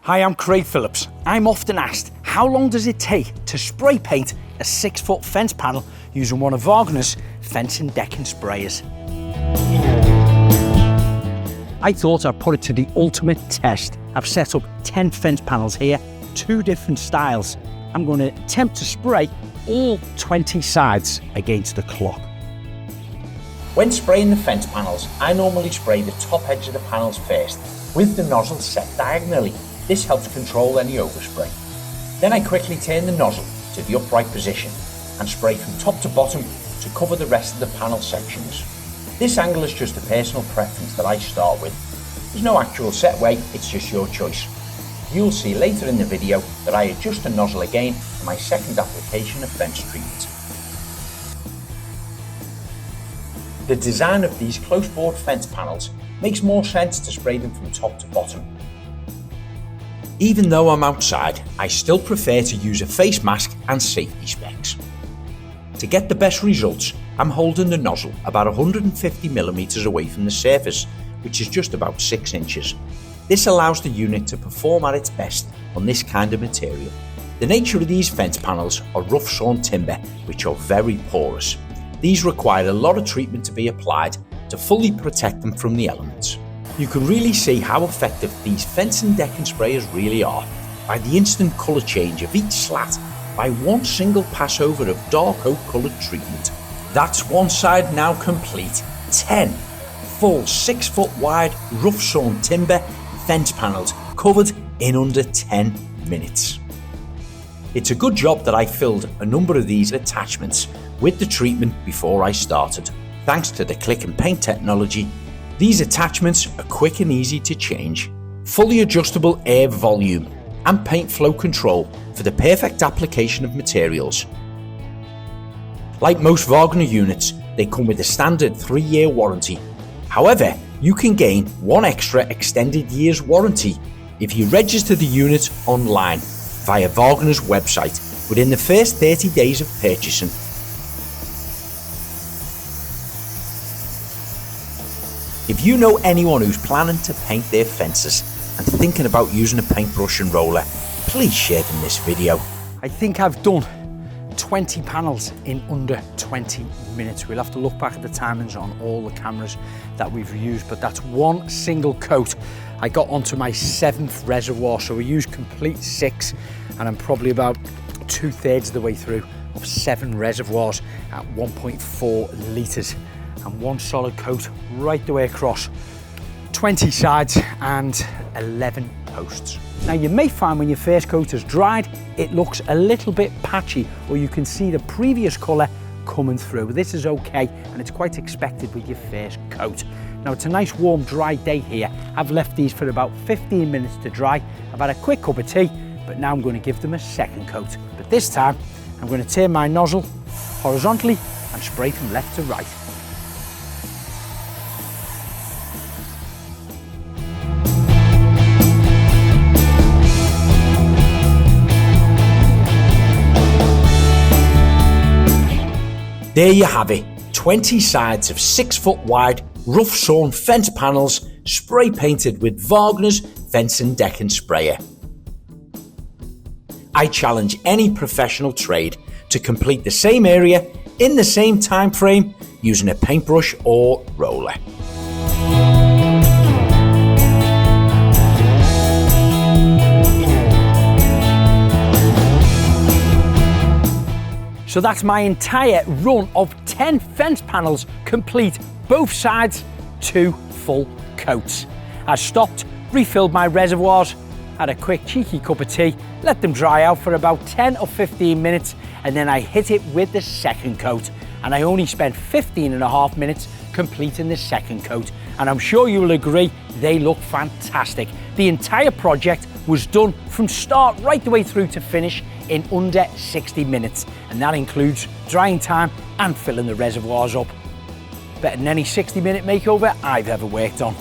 Hi, I'm Craig Phillips. I'm often asked, how long does it take to spray paint a 6-foot fence panel using one of Wagner's Fence Decking Sprayers? I thought I'd put it to the ultimate test. I've set up 10 fence panels here, 2 different styles. I'm going to attempt to spray all 20 sides against the clock. When spraying the fence panels, I normally spray the top edge of the panels first, with the nozzle set diagonally. This helps control any overspray. Then I quickly turn the nozzle to the upright position and spray from top to bottom to cover the rest of the panel sections. This angle is just a personal preference that I start with. There's no actual set way, it's just your choice. You'll see later in the video that I adjust the nozzle again for my second application of fence treatment. The design of these close-bored fence panels makes more sense to spray them from top to bottom. Even though I'm outside, I still prefer to use a face mask and safety specs. To get the best results, I'm holding the nozzle about 150mm away from the surface, which is just about 6 inches. This allows the unit to perform at its best on this kind of material. The nature of these fence panels are rough sawn timber, which are very porous. These require a lot of treatment to be applied to fully protect them from the elements. You can really see how effective these fence and decking sprayers really are by the instant colour change of each slat by one single pass over of dark oak coloured treatment. That's one side now complete. 10 full 6-foot wide rough sawn timber fence panels covered in under 10 minutes. It's a good job that I filled a number of these attachments with the treatment before I started. Thanks to the click and paint technology, these attachments are quick and easy to change. Fully adjustable air volume and paint flow control for the perfect application of materials. Like most Wagner units, they come with a standard 3-year warranty. However, you can gain 1 extra extended year's warranty if you register the unit online via Wagner's website within the first 30 days of purchasing. If you know anyone who's planning to paint their fences and thinking about using a paintbrush and roller, please share them this video. I think I've done 20 panels in under 20 minutes. We'll have to look back at the timings on all the cameras that we've used, but that's one single coat. I got onto my 7th reservoir, so we used complete 6, and I'm probably about 2/3 of the way through of 7 reservoirs at 1.4 litres. And one solid coat right the way across, 20 sides and 11 posts. Now you may find when your first coat has dried, it looks a little bit patchy, or you can see the previous colour coming through. This is okay, and it's quite expected with your first coat. Now it's a nice warm dry day here. I've left these for about 15 minutes to dry. I've had a quick cup of tea, but now I'm going to give them a second coat. But this time, I'm going to turn my nozzle horizontally and spray from left to right. There you have it, 20 sides of 6-foot wide rough sawn fence panels spray painted with Wagner's Fence Decking Sprayer. I challenge any professional trade to complete the same area in the same time frame using a paintbrush or roller. So that's my entire run of 10 fence panels complete, both sides, 2 full coats. I stopped, refilled my reservoirs, had a quick cheeky cup of tea, let them dry out for about 10 or 15 minutes, and then I hit it with the second coat. And I only spent 15.5 minutes completing the second coat. And I'm sure you'll agree, they look fantastic. The entire project was done from start right the way through to finish in under 60 minutes. And that includes drying time and filling the reservoirs up. Better than any 60-minute makeover I've ever worked on.